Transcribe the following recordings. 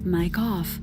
Mic off.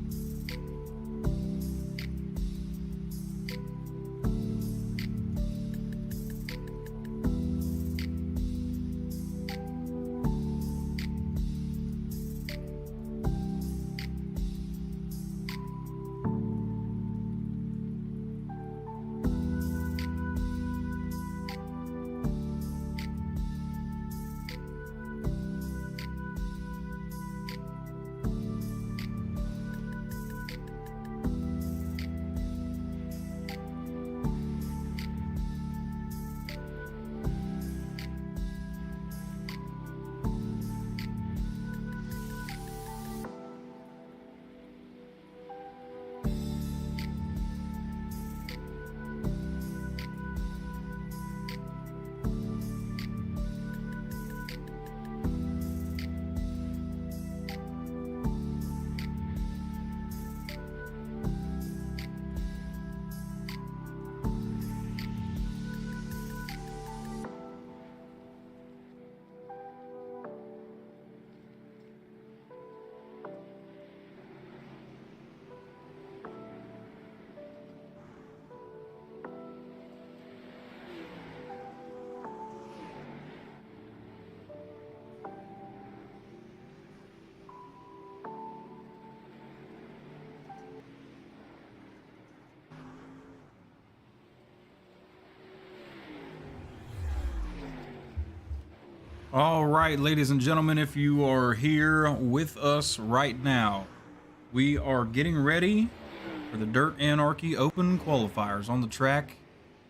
All right, ladies and gentlemen, if you are here with us right now, we are getting ready for the Dirt Anarchy Open qualifiers on the track.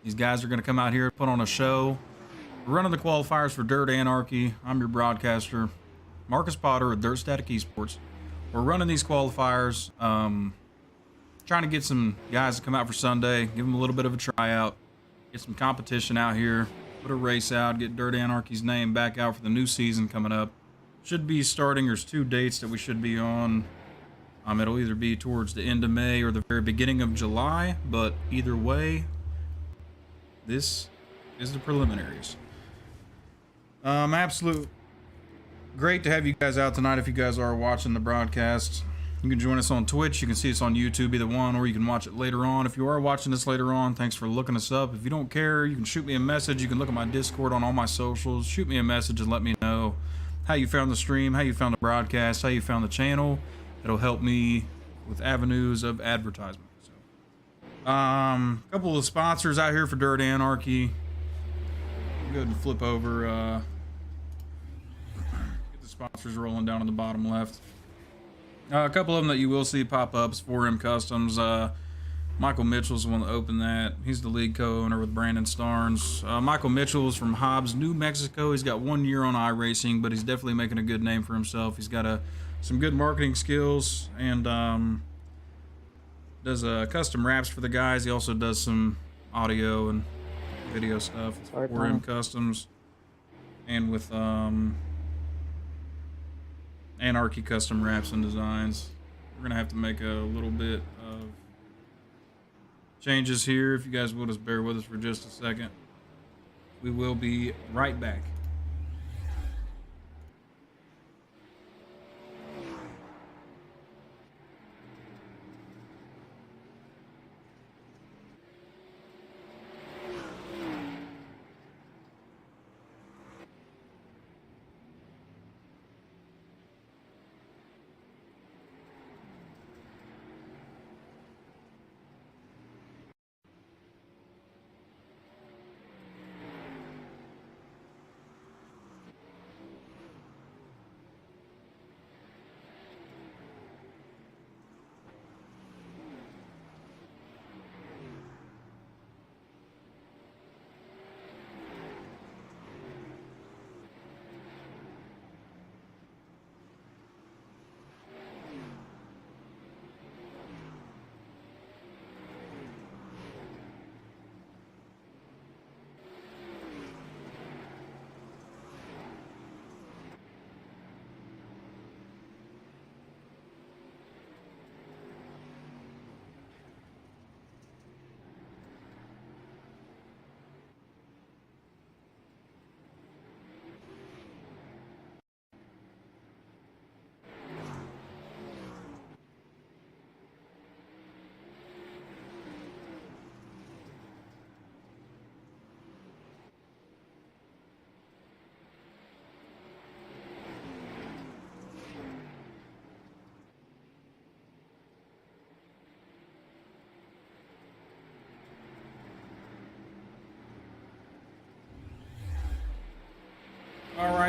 These guys are going to come out here and put on a show. We're running the qualifiers for Dirt Anarchy. I'm your broadcaster, Marcus Potter of Dirt Static Esports. We're running these qualifiers, trying to get some guys to come out for Sunday, give them a little bit of a tryout, get some competition out here. Put a race out, get Dirt Anarchy's name back out for the new season coming up. Should be starting, there's 2 dates that we should be on. It'll either be towards the end of May or the very beginning of July, but either way, this is the preliminaries. Absolute great to have you guys out tonight if you guys are watching the broadcast. You can join us on Twitch, you can see us on YouTube, either one, or you can watch it later on. If you are watching this later on, thanks for looking us up. If you don't care, you can shoot me a message. You can look at my Discord on all my socials. Shoot me a message and let me know how you found the stream, how you found the broadcast, how you found the channel. It'll help me with avenues of advertisement. So, couple of sponsors out here for Dirt Anarchy. Go ahead and flip over, get the sponsors rolling down on the bottom left. A couple of them that you will see pop ups, 4M Customs. Michael Mitchell's the one that opened that. He's the lead co-owner with Brandon Starnes. Michael Mitchell is from Hobbs, New Mexico. He's got 1 year on iRacing, but he's definitely making a good name for himself. He's got some good marketing skills and does custom wraps for the guys. He also does some audio and video stuff with 4M Customs and with Anarchy Custom Wraps and Designs. We're gonna have to make a little bit of changes here. If you guys will just bear with us for just a second. We will be right back.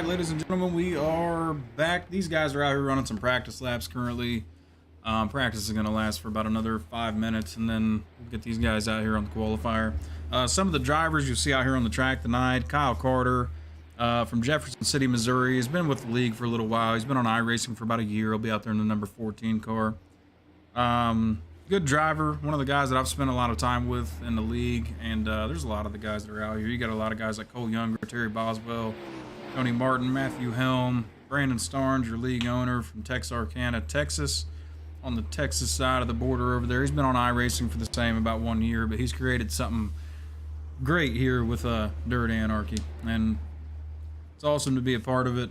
right, ladies and gentlemen, we are back. These guys are out here running some practice laps currently. Practice is going to last for about another 5 minutes, and then we'll get these guys out here on the qualifier. Some of the drivers you'll see out here on the track tonight: Kyle Carter from Jefferson City, Missouri. He's been with the league for a little while. He's been on iRacing for about a year. He'll be out there in the number 14 car. Good driver, one of the guys that I've spent a lot of time with in the league, and there's a lot of the guys that are out here. You got a lot of guys like Cole Younger, Terry Boswell, Tony Martin, Matthew Helm, Brandon Starnes, your league owner from Texarkana, Texas, on the Texas side of the border over there. He's been on iRacing for the same about 1 year, but he's created something great here with Dirt Anarchy, and it's awesome to be a part of it.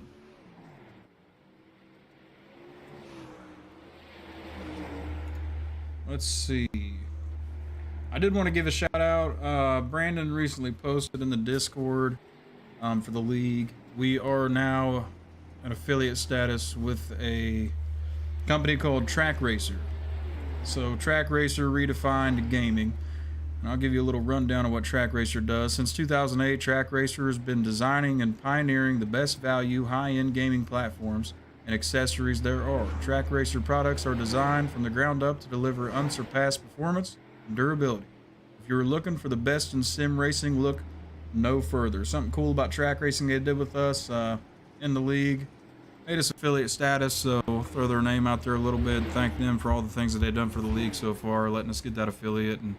Let's see. I did want to give a shout out. Brandon recently posted in the Discord for the league. We are now an affiliate status with a company called Track Racer. So Track Racer redefined gaming. And I'll give you a little rundown of what Track Racer does. Since 2008, Track Racer has been designing and pioneering the best value, high-end gaming platforms and accessories there are. Track Racer products are designed from the ground up to deliver unsurpassed performance and durability. If you're looking for the best in sim racing, look no further. Something cool about Track Racing they did with us in the league. Made us affiliate status, so we'll throw their name out there a little bit. Thank them for all the things that they've done for the league so far, letting us get that affiliate, and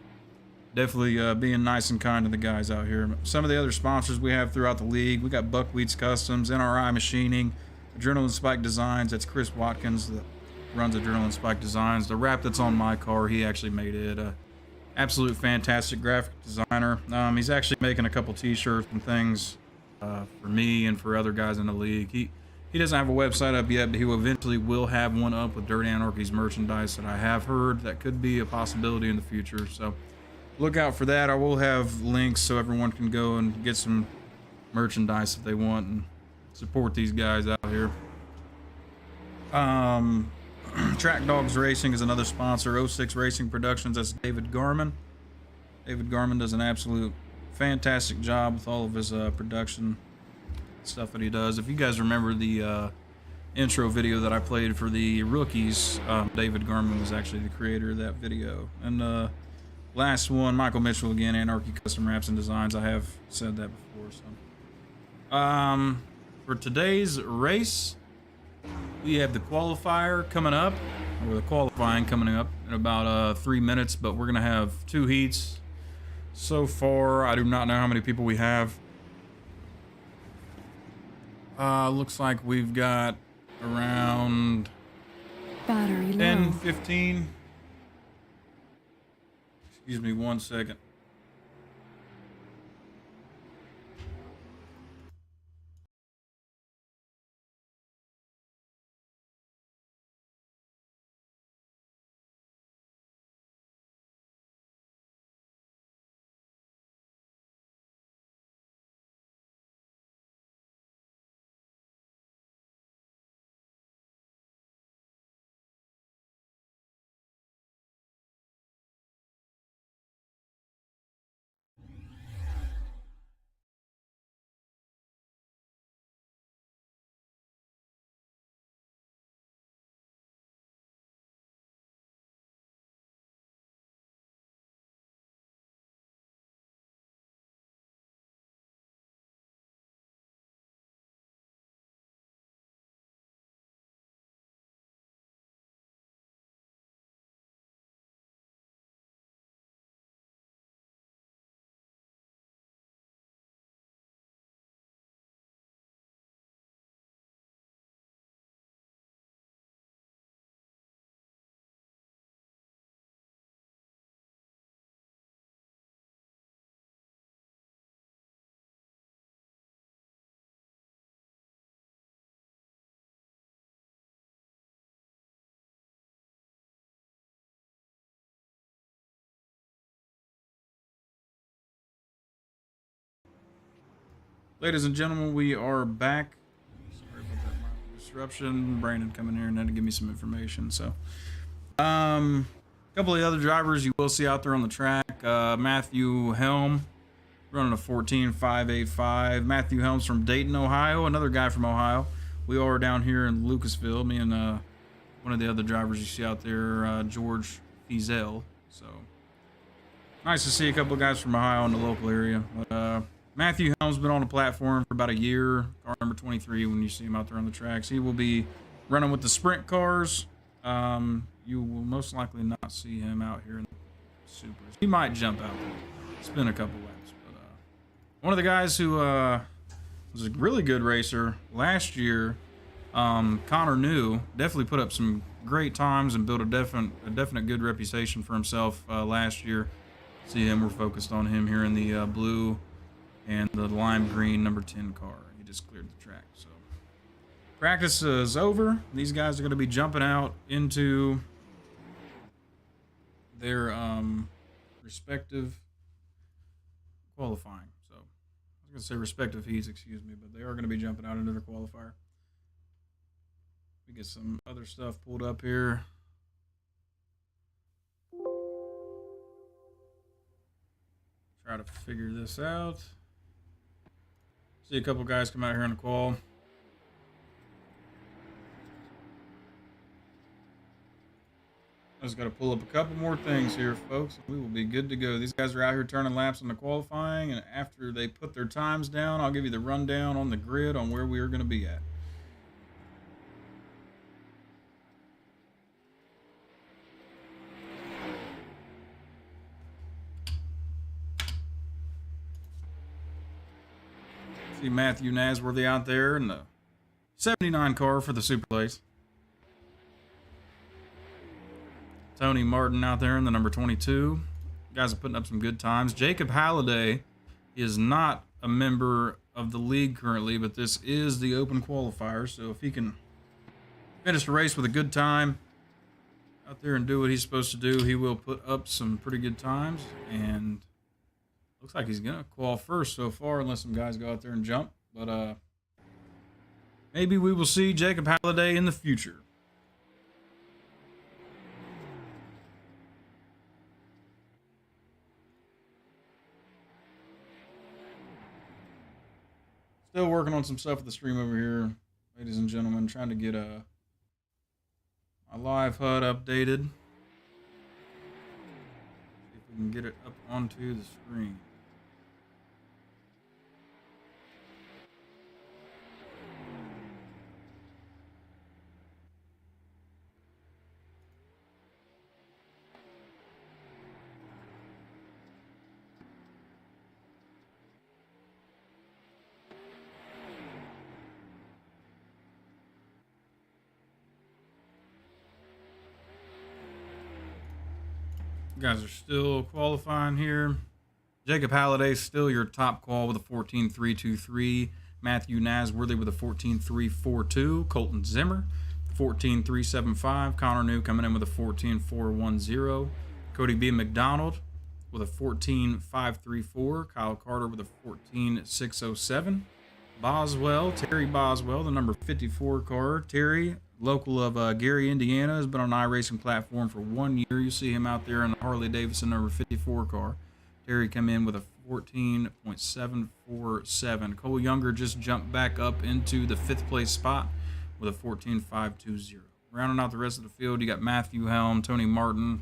definitely being nice and kind to the guys out here. Some of the other sponsors we have throughout the league: we got Buckwheats Customs, NRI Machining, Adrenaline Spike Designs. That's Chris Watkins that runs Adrenaline Spike Designs. The wrap that's on my car, he actually made it. Absolute fantastic graphic designer. He's actually making a couple t-shirts and things for me and for other guys in the league. He doesn't have a website up yet, but he will eventually will have one up with Dirt Anarchy's merchandise that I have heard that could be a possibility in the future. So look out for that. I will have links so everyone can go and get some merchandise if they want and support these guys out here. Track Dogs Racing is another sponsor. 06 Racing Productions, that's David Garman. David Garman does an absolute fantastic job with all of his production stuff that he does. If you guys remember the intro video that I played for the rookies, David Garman was actually the creator of that video. And last one, Michael Mitchell again, Anarchy Custom Wraps and Designs. I have said that before. So for today's race, we have the qualifier coming up, or the qualifying coming up in about 3 minutes, but we're gonna have 2 heats. So far, I do not know how many people we have. Looks like we've got around battery 10, low. 15. Excuse me 1 second. Ladies and gentlemen, we are back. Sorry about that mild disruption. Brandon coming here and had to give me some information. So, a couple of the other drivers you will see out there on the track. Matthew Helm running a 14.585. Matthew Helms from Dayton, Ohio. Another guy from Ohio. We are down here in Lucasville. Me and one of the other drivers you see out there, George Fizel. So nice to see a couple of guys from Ohio in the local area. But Matthew Helms been on the platform for about a year. Car number 23 when you see him out there on the tracks. He will be running with the sprint cars. You will most likely not see him out here in the supers. He might jump out there, spin a couple laps. But one of the guys who was a really good racer last year, Connor New, definitely put up some great times and built a definite good reputation for himself last year. See him, we're focused on him here in the blue and the lime green number 10 car. He just cleared the track. So practice is over. These guys are going to be jumping out into their respective qualifying. So I was going to say respective heats, excuse me, but they are going to be jumping out into their qualifier. We get some other stuff pulled up here. Try to figure this out. See a couple guys come out here on the qual. I just got to pull up a couple more things here, folks. We will be good to go. These guys are out here turning laps on the qualifying, and after they put their times down, I'll give you the rundown on the grid on where we are going to be at. See Matthew Nasworthy out there in the 79 car for the Super Place. Tony Martin out there in the number 22. Guys are putting up some good times. Jacob Halliday is not a member of the league currently, but this is the open qualifier. So if he can finish the race with a good time out there and do what he's supposed to do, he will put up some pretty good times. And looks like he's going to qual first so far, unless some guys go out there and jump. But maybe we will see Jacob Halliday in the future. Still working on some stuff with the stream over here, ladies and gentlemen. Trying to get a live HUD updated. See if we can get it up onto the screen. You guys are still qualifying here. Jacob Halliday still your top qual with a 14.323. Matthew Nasworthy with a 14.342. Colton Zimmer, 14.375. Connor New coming in with a 14.410. Cody B. McDonald with a 14.534. Kyle Carter with a 14.607. Terry Boswell, the number 54 car. Terry, local of Gary, Indiana, has been on an iRacing platform for 1 year. You see him out there in the Harley Davidson number 54 car. Terry come in with a 14.747. Cole Younger just jumped back up into the 5th place spot with a 14.520. Rounding out the rest of the field, you got Matthew Helm, Tony Martin,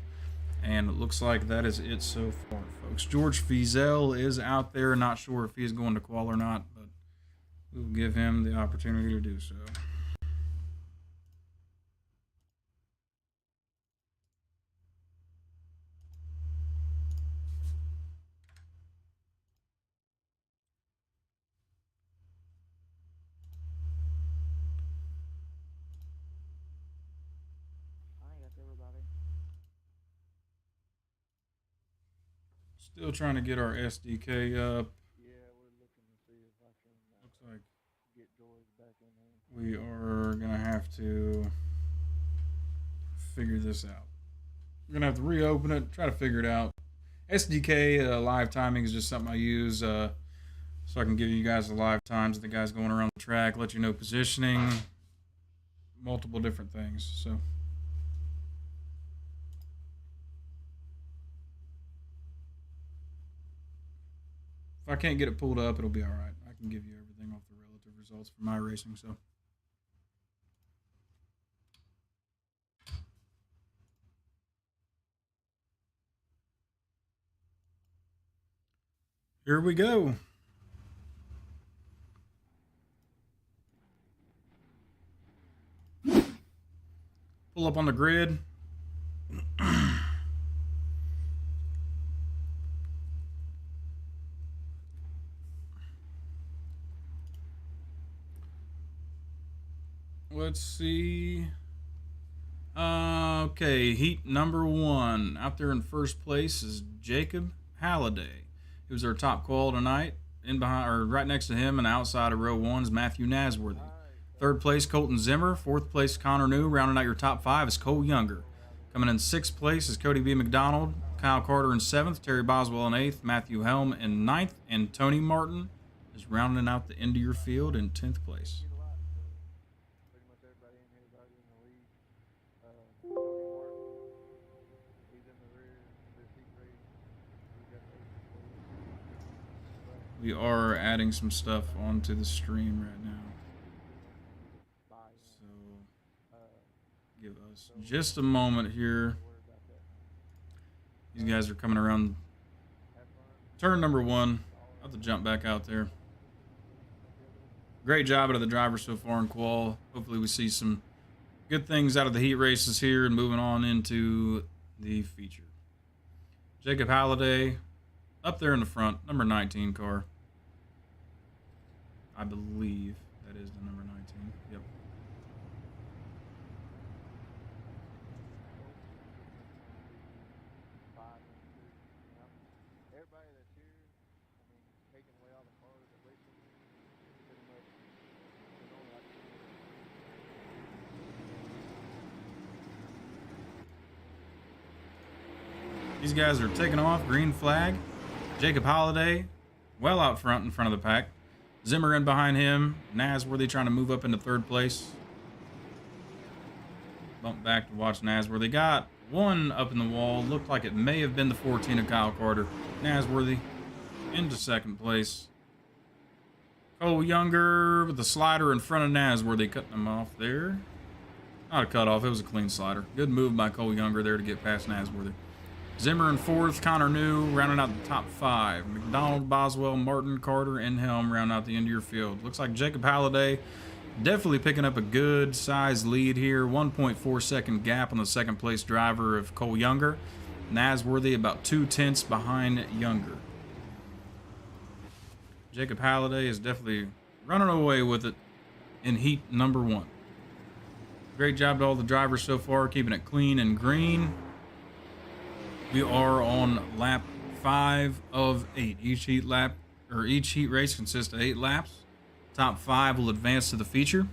and it looks like that is it so far, folks. George Fizel is out there. Not sure if he's going to qual or not, but we'll give him the opportunity to do so. Still trying to get our SDK up. Yeah, we're looking to see if I can Looks like get George back in here. we are going to have to figure this out. We're going to have to reopen it, try to figure it out. SDK live timing is just something I use so I can give you guys the live times of the guys going around the track, let you know positioning, multiple different things. So If I can't get it pulled up, it'll be all right. I can give you everything off the relative results for my racing. So here we go. Pull up on the grid. Let's see. Okay, heat number 1. Out there in first place is Jacob Halliday. He was our top qual tonight. In behind, or right next to him and outside of row 1 is Matthew Nasworthy. Third place, Colton Zimmer. Fourth place, Connor New. Rounding out your top 5 is Cole Younger. Coming in 6th place is Cody B. McDonald. Kyle Carter in 7th. Terry Boswell in 8th. Matthew Helm in 9th. And Tony Martin is rounding out the end of your field in 10th place. Pretty much everybody in here is already in the lead. Tony Martin, he's in the rear of this heat race. He's got the 8th place. We are adding some stuff onto the stream right now. So give us just a moment here. These guys are coming around turn number 1. I'll have to jump back out there. Great job out of the driver so far in qual. Hopefully we see some good things out of the heat races here and moving on into the feature. Jacob Halliday up there in the front, number 19 car. I believe that is the number 19. Yep. Everybody that's here, I mean, taking away all the cars that racing, pretty much, there's only like These guys are taking off. Green flag. Jacob Halliday well out front in front of the pack. Zimmer in behind him. Nasworthy trying to move up into 3rd place. Bump back to watch Nasworthy. Got one up in the wall. Looked like it may have been the 14 of Kyle Carter. Nasworthy into 2nd place. Cole Younger with the slider in front of Nasworthy, cutting him off there. Not a cut off, it was a clean slider. Good move by Cole Younger there to get past Nasworthy. Zimmer in 4th, Connor New rounding out the top 5. McDonald, Boswell, Martin, Carter, and Helm round out the end of your field. Looks like Jacob Halliday definitely picking up a good size lead here. 1.4 second gap on the 2nd place driver of Cole Younger. Nasworthy about 2/10 behind Younger. Jacob Halliday is definitely running away with it in heat number 1. Great job to all the drivers so far, keeping it clean and green. We are on lap 5 of 8. Each heat race consists of 8 laps. Top 5 will advance to the feature.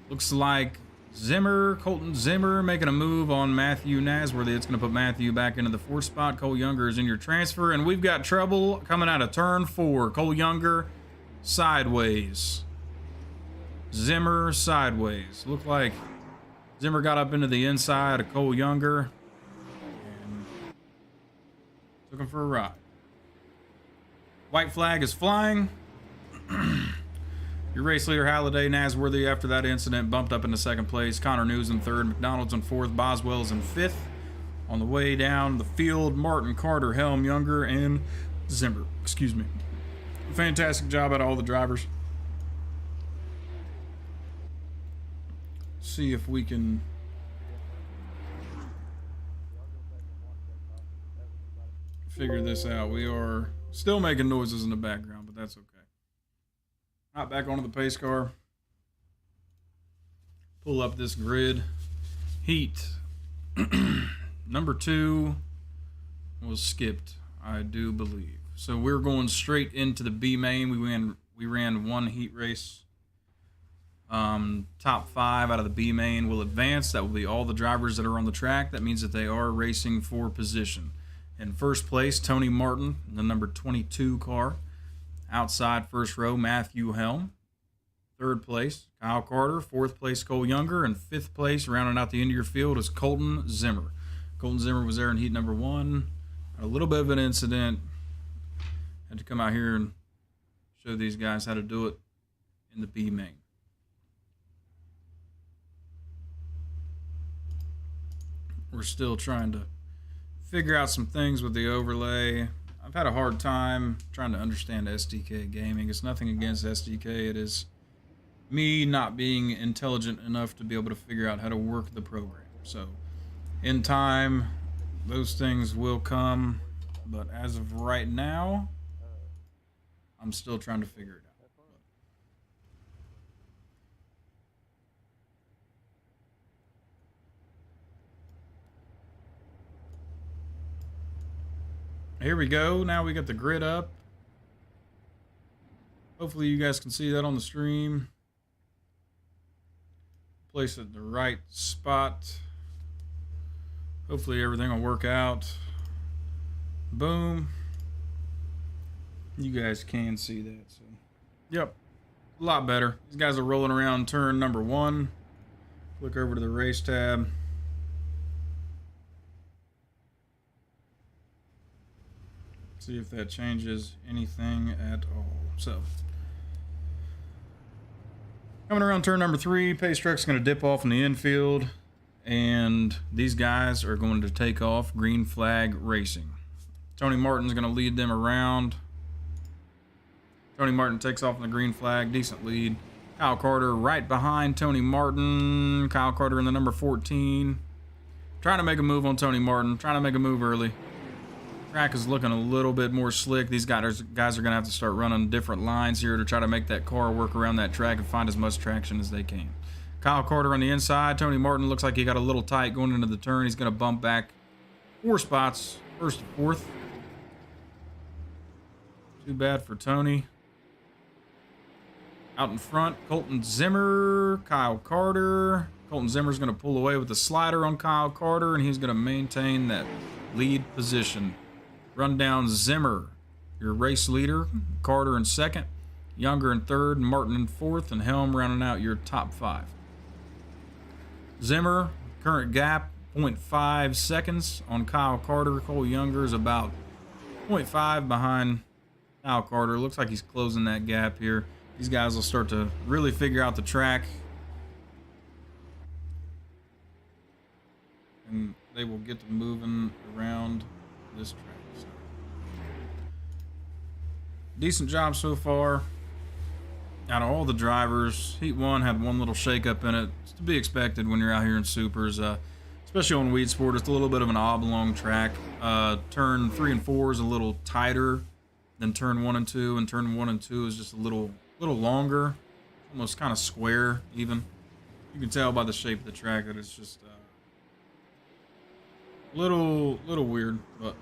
Looks like Colton Zimmer making a move on Matthew Nasworthy. It's going to put Matthew back into the 4th spot. Cole Younger is in your transfer, and we've got trouble coming out of turn 4. Cole Younger sideways. Zimmer sideways. Look like Zimmer got up into the inside of Cole Younger and took him for a ride. White flag is flying. Your race leader, Halliday, Nasworthy, after that incident, bumped up into 2nd place. Connor News in 3rd. McDonald's in 4th. Boswell's in 5th. On the way down the field, Martin, Carter, Helm, Younger, and Zimmer. Excuse me. Fantastic job out of all the drivers. See if we can figure this out. We are still making noises in the background, but that's okay. Hop back onto the pace car. Pull up this grid. Heat number 2 was skipped, I do believe. So we're going straight into the B main. We ran 1 heat race. Top 5 out of the B main will advance. That will be all the drivers that are on the track. That means that they are racing for position. In 1st place, Tony Martin, the number 22 car. Outside 1st row, Matthew Helm. 3rd place, Kyle Carter. 4th place, Cole Younger. And 5th place, rounding out the end of your field, is Colton Zimmer. Colton Zimmer was there in heat number 1. Had a little bit of an incident. Had to come out here and show these guys how to do it in the B main. We're still trying to figure out some things with the overlay. I've had a hard time trying to understand SDK gaming. It's nothing against SDK. It is me not being intelligent enough to be able to figure out how to work the program. So in time, those things will come. But as of right now, I'm still trying to figure it out. Here we go. Now we got the grid up. Hopefully you guys can see that on the stream. Place it in the right spot. Hopefully everything will work out. Boom. You guys can see that. So, yep. A lot better. These guys are rolling around turn number 1. Click over to the race tab. See if that changes anything at all. So, coming around turn number 3, pace truck's going to dip off in the infield, and these guys are going to take off. Green flag racing. Tony Martin's going to lead them around. Tony Martin takes off on the green flag, decent lead. Kyle Carter right behind Tony Martin. Kyle Carter in the number 14. Trying to make a move on Tony Martin, trying to make a move early. Track is looking a little bit more slick. These guys are going to have to start running different lines here to try to make that car work around that track and find as much traction as they can. Kyle Carter on the inside. Tony Martin looks like he got a little tight going into the turn. He's going to bump back 4 spots, 1st to 4th. Too bad for Tony. Out in front, Colton Zimmer, Kyle Carter. Colton Zimmer's going to pull away with the slider on Kyle Carter, and he's going to maintain that lead position. Run down Zimmer, your race leader. Carter in 2nd, Younger in 3rd, Martin in 4th, and Helm rounding out your top 5. Zimmer, current gap, 0.5 seconds on Kyle Carter. Cole Younger is about 0.5 behind Kyle Carter. Looks like he's closing that gap here. These guys will start to really figure out the track, and they will get to moving around this track. So, decent job so far. Out of all the drivers, Heat 1 had one little shakeup in it. It's to be expected when you're out here in Supers, especially on Weed Sport. It's a little bit of an oblong track. Turn 3 and 4 is a little tighter than turn 1 and 2, and turn 1 and 2 is just a little longer, almost kind of square even. You can tell by the shape of the track that it's just little weird, but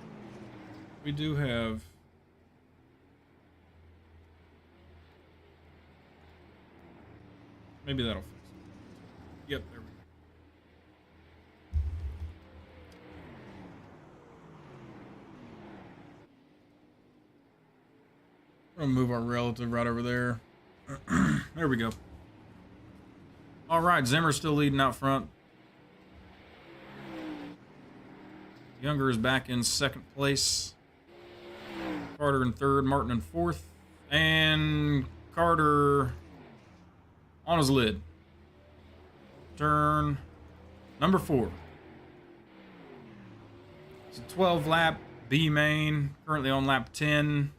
we do have maybe that'll fix it. Yep, there we go. We're gonna move our relative right over there. There we go. All right, Zimmer's still leading out front. Younger is back in 2nd place. Carter in 3rd, Martin in 4th, and Carter on his lid. Turn number 4. It's a 12-lap B main, currently on lap 10.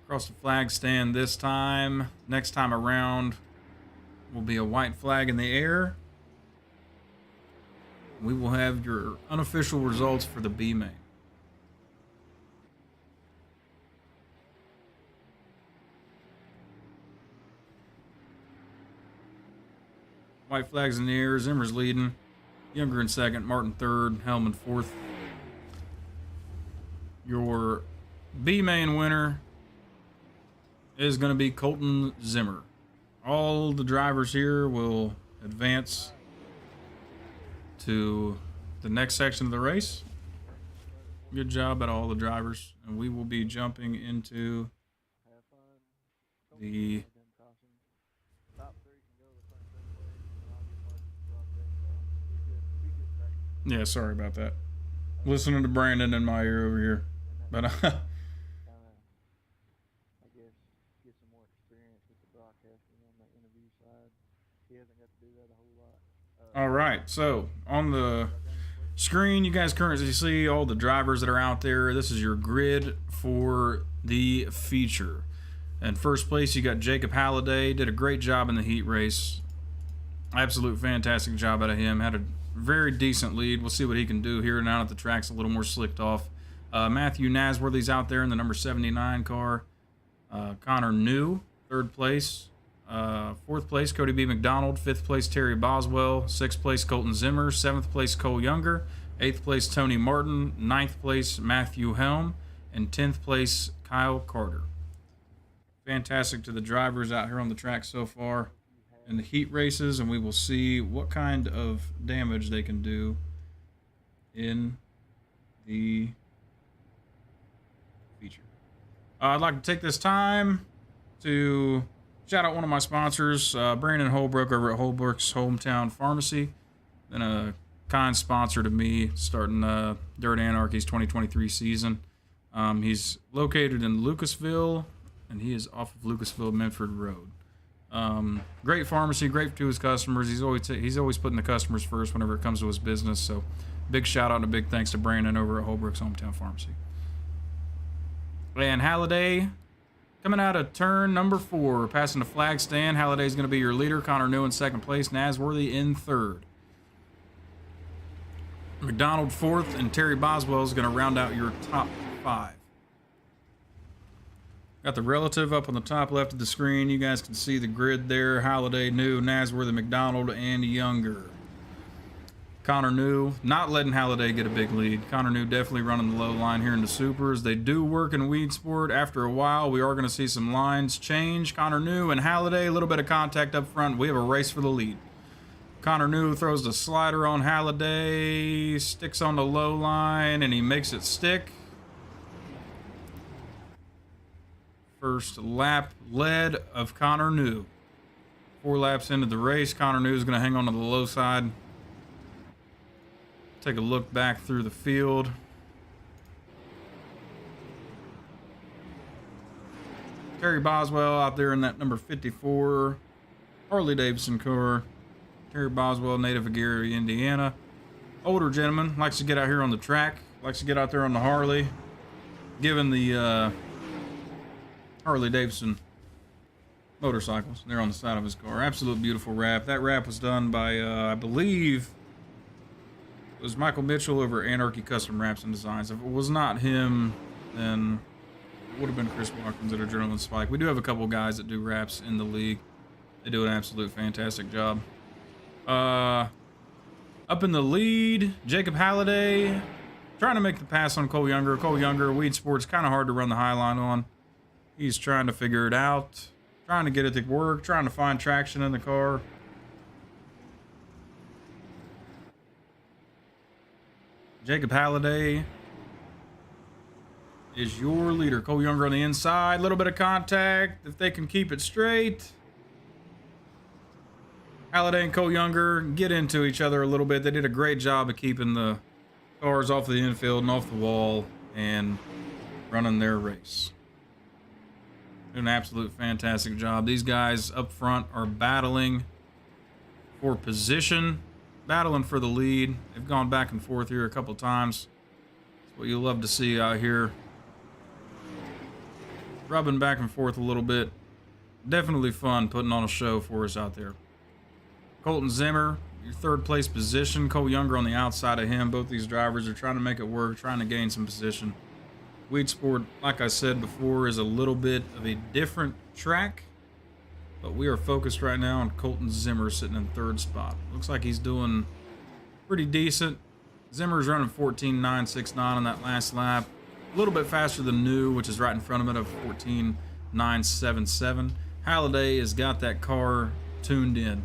Across the flag stand this time. Next time around will be a white flag in the air. We will have your unofficial results for the B main. White flag's in the air. Zimmer's leading. Younger in 2nd, Martin 3rd, Helm in 4th. Your B main winner is going to be Colton Zimmer. All the drivers here will advance to the next section of the race. Good job at all the drivers, and we will be jumping into the yeah, sorry about that. listening to Brandon in my ear over here. But kind of, I guess, get some more experience with the broadcasting on the interview side. He hasn't got to do that a whole lot. all right, so on the Y'all got any questions? screen, you guys currently see all the drivers that are out there. This is your grid for the feature. In first place, you got Jacob Halliday. Did a great job in the heat race. Absolute fantastic job out of him. Had a very decent lead. We'll see what he can do here now that the track's a little more slicked off. Matthew Nasworthy's out there in the number 79 car. Connor New, third place. Fourth place, Cody B. McDonald. Fifth place, Terry Boswell. Sixth place, Colton Zimmer. Seventh place, Cole Younger. Eighth place, Tony Martin. Ninth place, Matthew Helm. And 10th place, Kyle Carter. Fantastic to the drivers out here on the track so far in the heat races, and we will see what kind of damage they can do in the feature. I'd like to take this time to shout out one of my sponsors, Brandon Holbrook over at Holbrook's Hometown Pharmacy. Been a kind sponsor to me starting Dirt Anarchy's 2023 season. He's located in Lucasville, and he is off of Lucasville-Medford Road. Great pharmacy, great to his customers. He's always putting the customers first whenever it comes to his business. So, big shout out and a big thanks to Brandon over at Holbrook's Hometown Pharmacy. And Halliday coming out of turn number 4, passing the flag stand. Halliday's going to be your leader. Connor New in second place. Nasworthy in third. McDonald fourth, and Terry Boswell is going to round out your top 5. Got the relative up on the top left of the screen. You guys can see the grid there. Halliday, New, Nasworthy, McDonald, and Younger. Connor New not letting Halliday get a big lead. Connor New definitely running the low line here in the supers. They do work in weed sport. After a while, we are going to see some lines change. Connor New and Halliday, a little bit of contact up front. We have a race for the lead. Connor New throws the slider on Halliday, sticks on the low line, and he makes it stick. First lap led of Connor New. 4 laps into the race, Connor New is going to hang on to the low side. Take a look back through the field. Terry Boswell out there in that number 54 Harley Davidson car. Terry Boswell, native of Gary, Indiana. Older gentleman, likes to get out here on the track, likes to get out there on the Harley. Given the Harley Davidson motorcycles there on the side of his car. Absolute beautiful wrap. That wrap was done by, I believe, it was Michael Mitchell over Anarchy Custom Wraps and Designs. If it was not him, then it would have been Chris Watkins at Adrenaline Spike. We do have a couple guys that do wraps in the league. They do an absolute fantastic job. Up in the lead, Jacob Halliday trying to make the pass on Cole Younger. Cole Younger, weed sports, kind of hard to run the high line on. He's trying to figure it out, trying to get it to work, trying to find traction in the car. Jacob Halliday is your leader. Cole Younger on the inside, a little bit of contact, if they can keep it straight. Halliday and Cole Younger get into each other a little bit. They did a great job of keeping the cars off the infield and off the wall and running their race. Doing an absolute fantastic job. These guys up front are battling for position, battling for the lead. They've gone back and forth here a couple times. That's what you love to see out here. Rubbing back and forth a little bit. Definitely fun putting on a show for us out there. Colton Zimmer, your third place position. Cole Younger on the outside of him. Both these drivers are trying to make it work, trying to gain some position. Weed Sport, like I said before, is a little bit of a different track, but we are focused right now on Colton Zimmer sitting in third spot. Looks like he's doing pretty decent. Zimmer's running 14.969 on that last lap. A little bit faster than New, which is right in front of it, of 14.977. Halliday has got that car tuned in.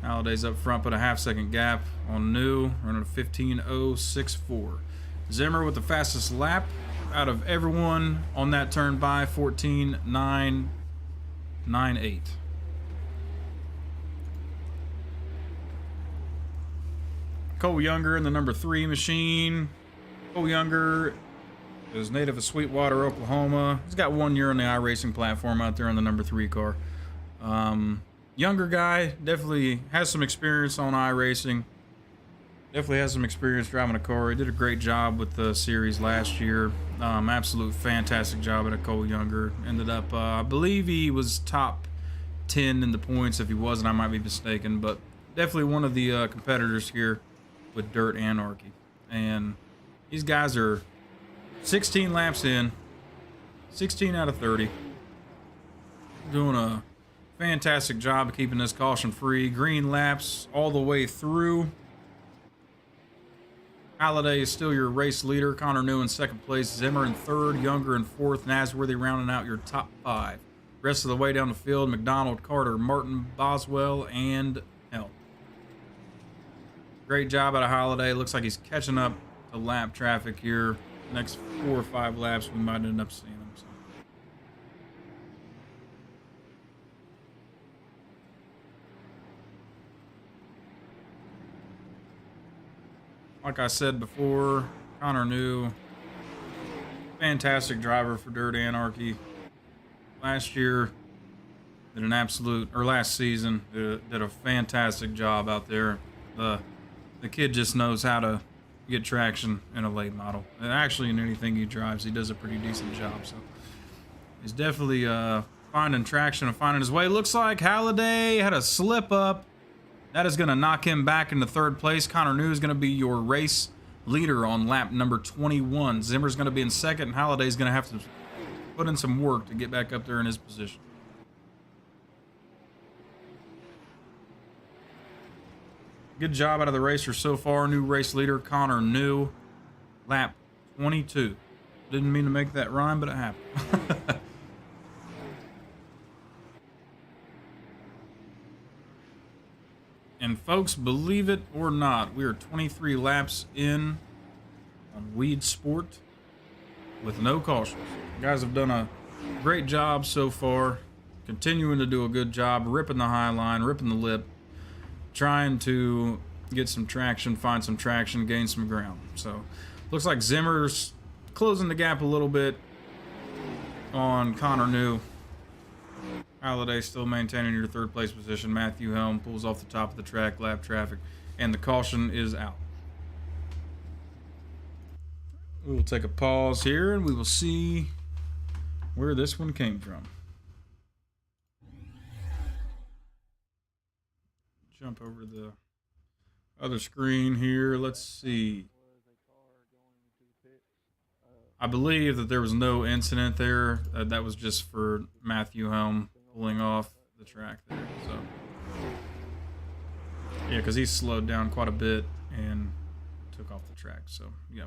Halliday's up front, put a half-second gap on New, running a 15.064. Zimmer with the fastest lap out of everyone on that turn by 14.998. Cole Younger in the number 3 machine. Cole Younger is native of Sweetwater, Oklahoma. He's got 1 year on the iRacing platform out there on the number 3 car. Younger guy, definitely has some experience on iRacing. Definitely has some experience driving a car. He did a great job with the series last year. Absolute fantastic job at a Cole Younger. Ended up, I believe he was top 10 in the points. If he wasn't, I might be mistaken. But definitely one of the competitors here with Dirt Anarchy. And these guys are 16 laps in, 16 out of 30. Doing a fantastic job of keeping this caution free. Green laps all the way through. Halliday is still your race leader. Connor New in second place. Zimmer in third. Younger in fourth. Nasworthy rounding out your top 5. Rest of the way down the field, McDonald, Carter, Martin, Boswell, and Helm. Great job out of Halliday. Looks like he's catching up to lap traffic here. Next 4 or 5 laps, we might end up seeing him. So. Like I said before, Connor New, fantastic driver for Dirt Anarchy. Last year, did an absolute, or last season, did a fantastic job out there. The kid just knows how to get traction in a late model. And actually, in anything he drives, he does a pretty decent job. So he's definitely finding traction and finding his way. Looks like Halliday had a slip up. That is going to knock him back into third place. Connor New is going to be your race leader on lap number 21. Zimmer's going to be in second, and Halliday's going to have to put in some work to get back up there in his position. Good job out of the racers so far. New race leader, Connor New. Lap 22. Didn't mean to make that rhyme, but it happened. And folks, believe it or not, we are 23 laps in on Weed Sport with no cautions. You guys have done a great job so far. Continuing to do a good job, ripping the high line, ripping the lip. Trying to get some traction, find some traction, gain some ground. So, looks like Zimmer's closing the gap a little bit on Connor New. Halliday still maintaining your third place position. Matthew Helm pulls off the top of the track, lap traffic, and the caution is out. We will take a pause here and we will see where this one came from. Jump over the other screen here. Let's see. I believe that there was no incident there. That was just for Matthew Helm pulling off the track there. So, yeah, because he slowed down quite a bit and took off the track. So, yeah,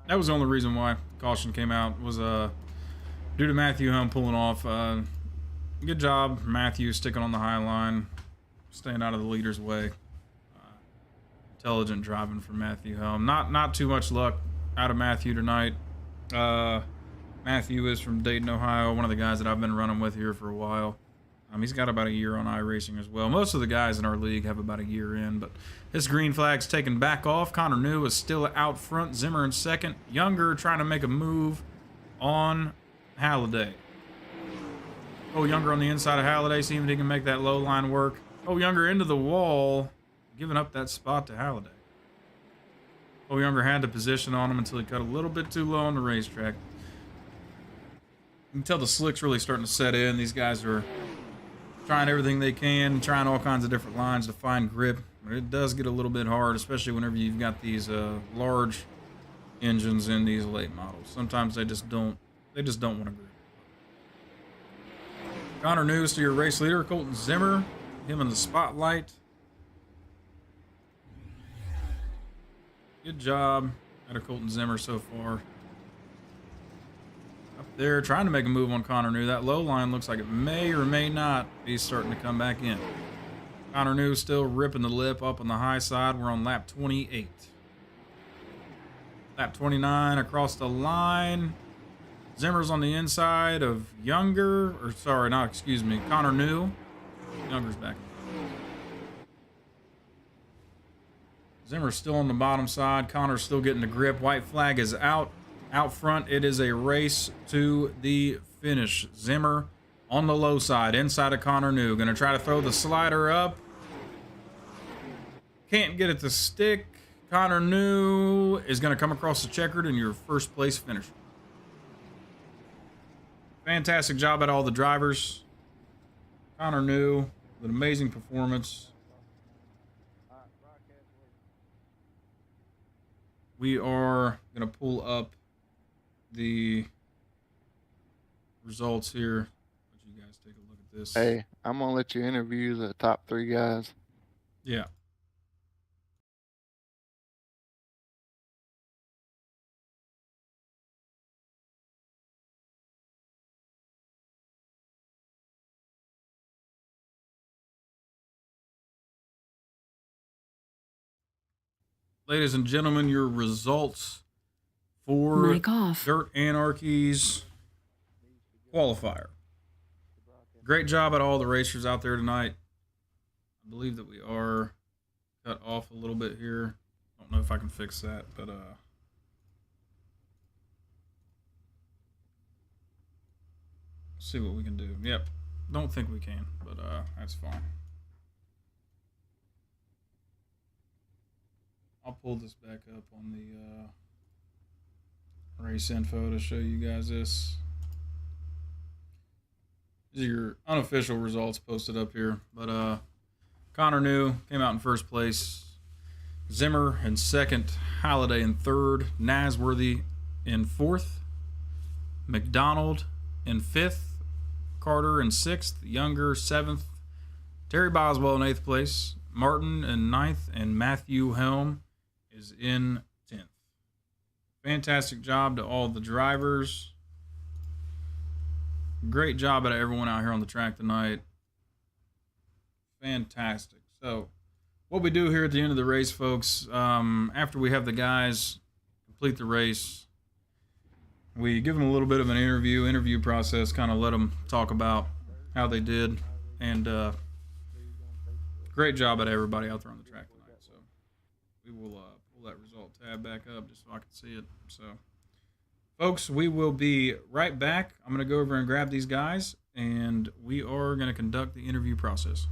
that was the only reason why caution came out, was due to Matthew Helm pulling off. Good job, Matthew, sticking on the high line, staying out of the leader's way. Intelligent driving from Matthew Helm. Not too much luck out of Matthew tonight. Matthew is from Dayton, Ohio, one of the guys that I've been running with here for a while. He's got about a year on iRacing as well. Most of the guys in our league have about a year in, but this green flag's taken back off. Connor New is still out front. Zimmer in second. Younger trying to make a move on Halliday. Oh, Younger on the inside of Halliday, seeing if he can make that low line work. Oh, Younger into the wall, giving up that spot to Halliday. Oh, Younger had the position on him until he cut a little bit too low on the racetrack. You can tell the slick's really starting to set in. These guys are trying everything they can, trying all kinds of different lines to find grip. But it does get a little bit hard, especially whenever you've got these large engines in these late models. Sometimes they just don't want to grip. Connor New is to your race leader, Colton Zimmer. Him in the spotlight. Good job out of Colton Zimmer so far. Up there, trying to make a move on Connor New. That low line looks like it may or may not be starting to come back in. Connor New still ripping the lip up on the high side. We're on lap 28. Lap 29 across the line. Zimmer's on the inside of Connor New. Younger's back. Zimmer's still on the bottom side. Connor's still getting the grip. White flag is out. Out front, it is a race to the finish. Zimmer on the low side, inside of Connor New. Going to try to throw the slider up. Can't get it to stick. Connor New is going to come across the checkered and your first place finisher. Fantastic job at all the drivers. Connor New with an amazing performance. We are going to pull up the results here. Let you guys take a look at this. Hey, I'm gonna let you interview the top 3 guys. Yeah. Ladies and gentlemen, your results for Mic off. Dirt Anarchy's qualifier. Great job at all the racers out there tonight. I believe that we are cut off a little bit here. Don't know if I can fix that, but let's see what we can do. Yep. Don't think we can, but that's fine. I'll pull this back up on the race info to show you guys this. These are your unofficial results posted up here. But Connor New came out in first place. Zimmer in second. Halliday in third. Nasworthy in fourth. McDonald in fifth. Carter in sixth. Younger seventh. Terry Boswell in eighth place. Martin in ninth. And Matthew Helm is in 10th. Fantastic job to all the drivers. Great job out of everyone out here on the track tonight. Fantastic. So, what we do here at the end of the race, folks, after we have the guys complete the race, we give them a little bit of an interview process, kind of let them talk about how they did. And great job at everybody out there on the track tonight. So, we will pull that result tab back up just so I can see it. So, folks, we will be right back. I'm going to go over and grab these guys, and we are going to conduct the interview process.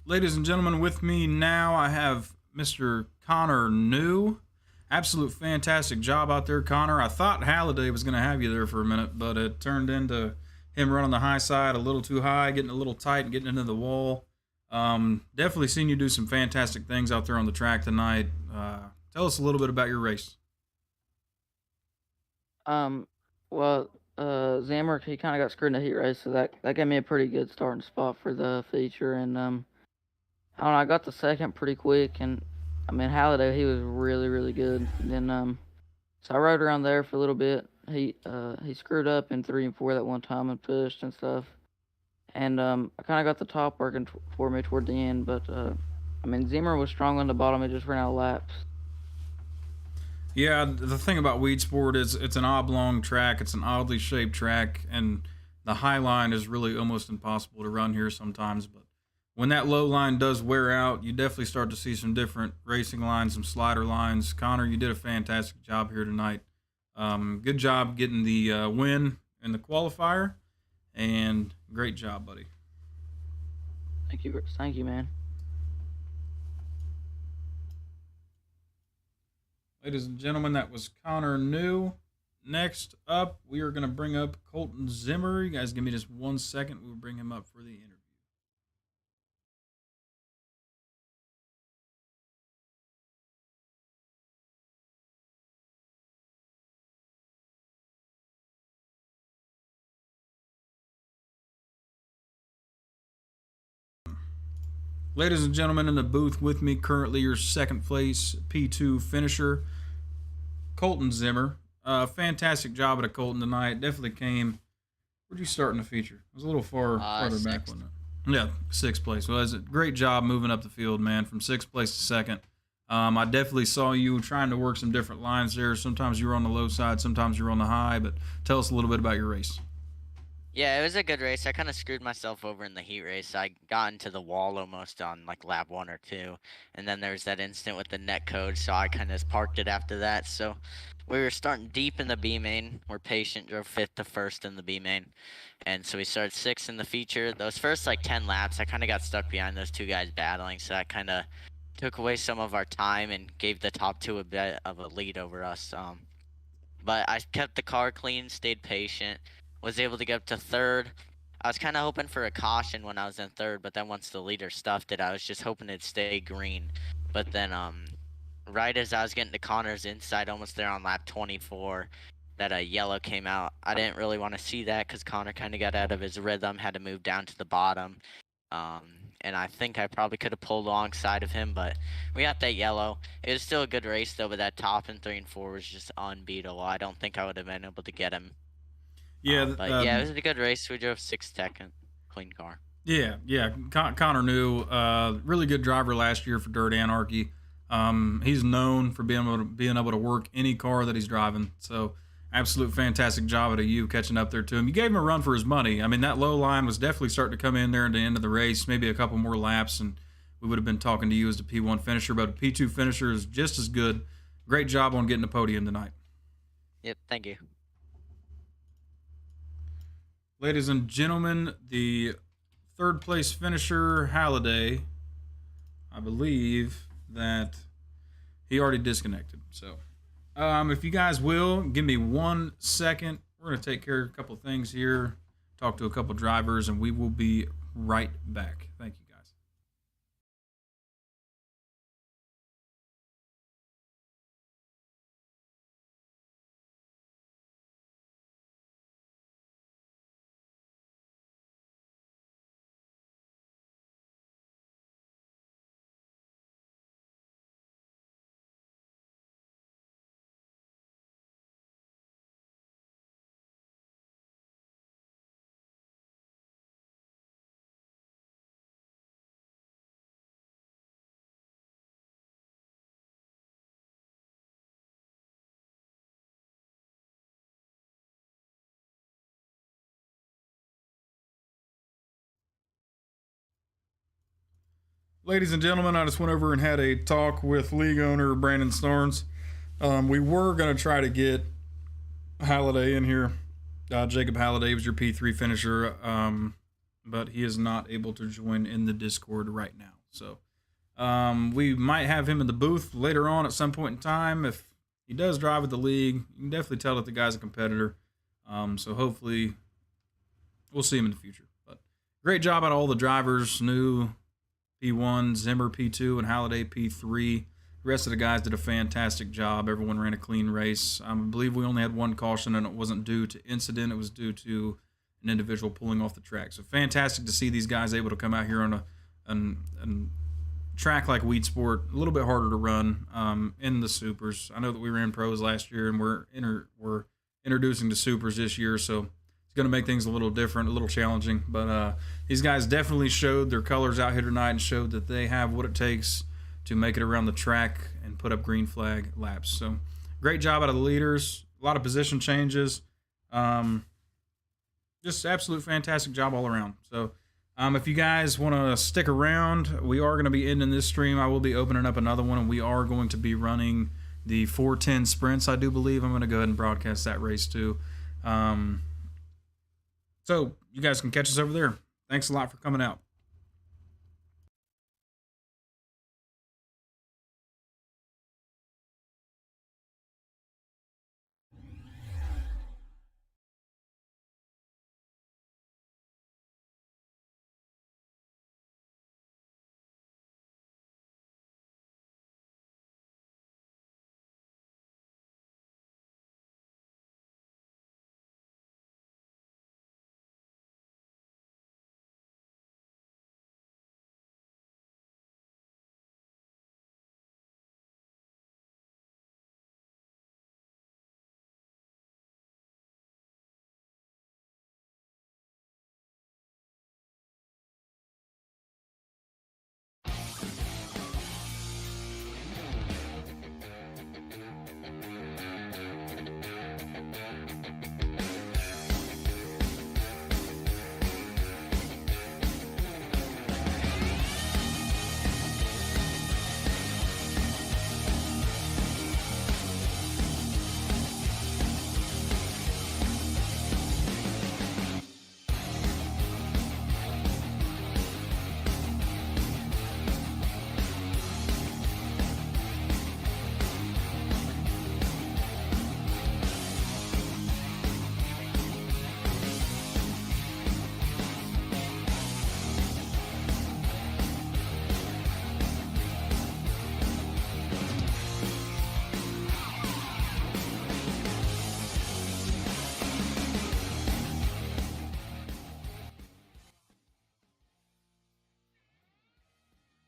Ladies and gentlemen, with me now I have Mr. Connor New. Absolute fantastic job out there, Connor. I thought Halliday was going to have you there for a minute, but it turned into him running the high side a little too high, getting a little tight, and getting into the wall. Definitely seen you do some fantastic things out there on the track tonight. Tell us a little bit about your race. Well, Zamrick, he kind of got screwed in the heat race, so that gave me a pretty good starting spot for the feature. And I don't know, I got the second pretty quick, and I mean Halliday, he was really really good. And then so I rode around there for a little bit. He screwed up in 3 and 4 that one time and pushed and stuff. And I kind of got the top working for me toward the end, but I mean Zimmer was strong on the bottom. It just ran out of laps. Yeah, the thing about Weed Sport is it's an oblong track. It's an oddly shaped track, and the high line is really almost impossible to run here sometimes. But when that low line does wear out, you definitely start to see some different racing lines, some slider lines. Connor, you did a fantastic job here tonight. Good job getting the win in the qualifier, and great job, buddy. Thank you, man. Ladies and gentlemen, that was Connor New. Next up, we are going to bring up Colton Zimmer. You guys give me just 1 second. We'll bring him up for the interview. Ladies and gentlemen, in the booth with me currently, your second place P2 finisher, Colton Zimmer. Fantastic job at a Colton tonight. Definitely came. Where'd you start in the feature? It was a little farther back, Sixth. wasn't it? Yeah, sixth place. Well, it's a great job moving up the field, man, from sixth place to second. I definitely saw you trying to work some different lines there. Sometimes you were on the low side, sometimes you were on the high, but tell us a little bit about your race. Yeah, it was a good race. I kind of screwed myself over in the heat race. I got into the wall almost on like lap 1 or 2, and then there was that incident with the net code, so I kind of parked it after that. So we were starting deep in the B main. We're patient, drove fifth to first in the B main, and so we started sixth in the feature. Those first like 10 laps, I kind of got stuck behind those two guys battling, so that kind of took away some of our time and gave the top two a bit of a lead over us. But I kept the car clean, stayed patient, was able to get up to third. I was kind of hoping for a caution when I was in third, but then once the leader stuffed it, I was just hoping it'd stay green. But then, right as I was getting to Connor's inside, almost there on lap 24, that a yellow came out. I didn't really want to see that because Connor kind of got out of his rhythm, had to move down to the bottom. And I think I probably could have pulled alongside of him, but we got that yellow. It was still a good race though, but that top in 3 and 4 was just unbeatable. I don't think I would have been able to get him. Yeah, But yeah, it was a good race. We drove 6th, clean car. Yeah. Connor knew, really good driver last year for Dirt Anarchy. He's known for being able to work any car that he's driving. So, absolute fantastic job out of you catching up there to him. You gave him a run for his money. I mean, that low line was definitely starting to come in there at the end of the race. Maybe a couple more laps, and we would have been talking to you as the P1 finisher. But a P2 finisher is just as good. Great job on getting the podium tonight. Yep, thank you. Ladies and gentlemen, the third place finisher, Halliday, I believe that he already disconnected. So, if you guys will, give me 1 second. We're going to take care of a couple of things here, talk to a couple of drivers, and we will be right back. Thank you, guys. Ladies and gentlemen, I just went over and had a talk with league owner Brandon Starnes. We were going to try to get Halliday in here. Jacob Halliday was your P3 finisher, but he is not able to join in the Discord right now. So we might have him in the booth later on at some point in time. If he does drive with the league, you can definitely tell that the guy's a competitor. So hopefully we'll see him in the future. But great job out of all the drivers, new P1, Zimmer P2, and Halliday P3. The rest of the guys did a fantastic job. Everyone ran a clean race. I believe we only had one caution, and it wasn't due to incident. It was due to an individual pulling off the track. So fantastic to see these guys able to come out here on a track like Weed Sport, a little bit harder to run in the supers. I know that we ran pros last year, and we're introducing the supers this year, so it's going to make things a little different, a little challenging. But these guys definitely showed their colors out here tonight and showed that they have what it takes to make it around the track and put up green flag laps. So great job out of the leaders. A lot of position changes. Just absolute fantastic job all around. So if you guys want to stick around, we are going to be ending this stream. I will be opening up another one, and we are going to be running the 410 sprints, I do believe. I'm going to go ahead and broadcast that race too. So you guys can catch us over there. Thanks a lot for coming out.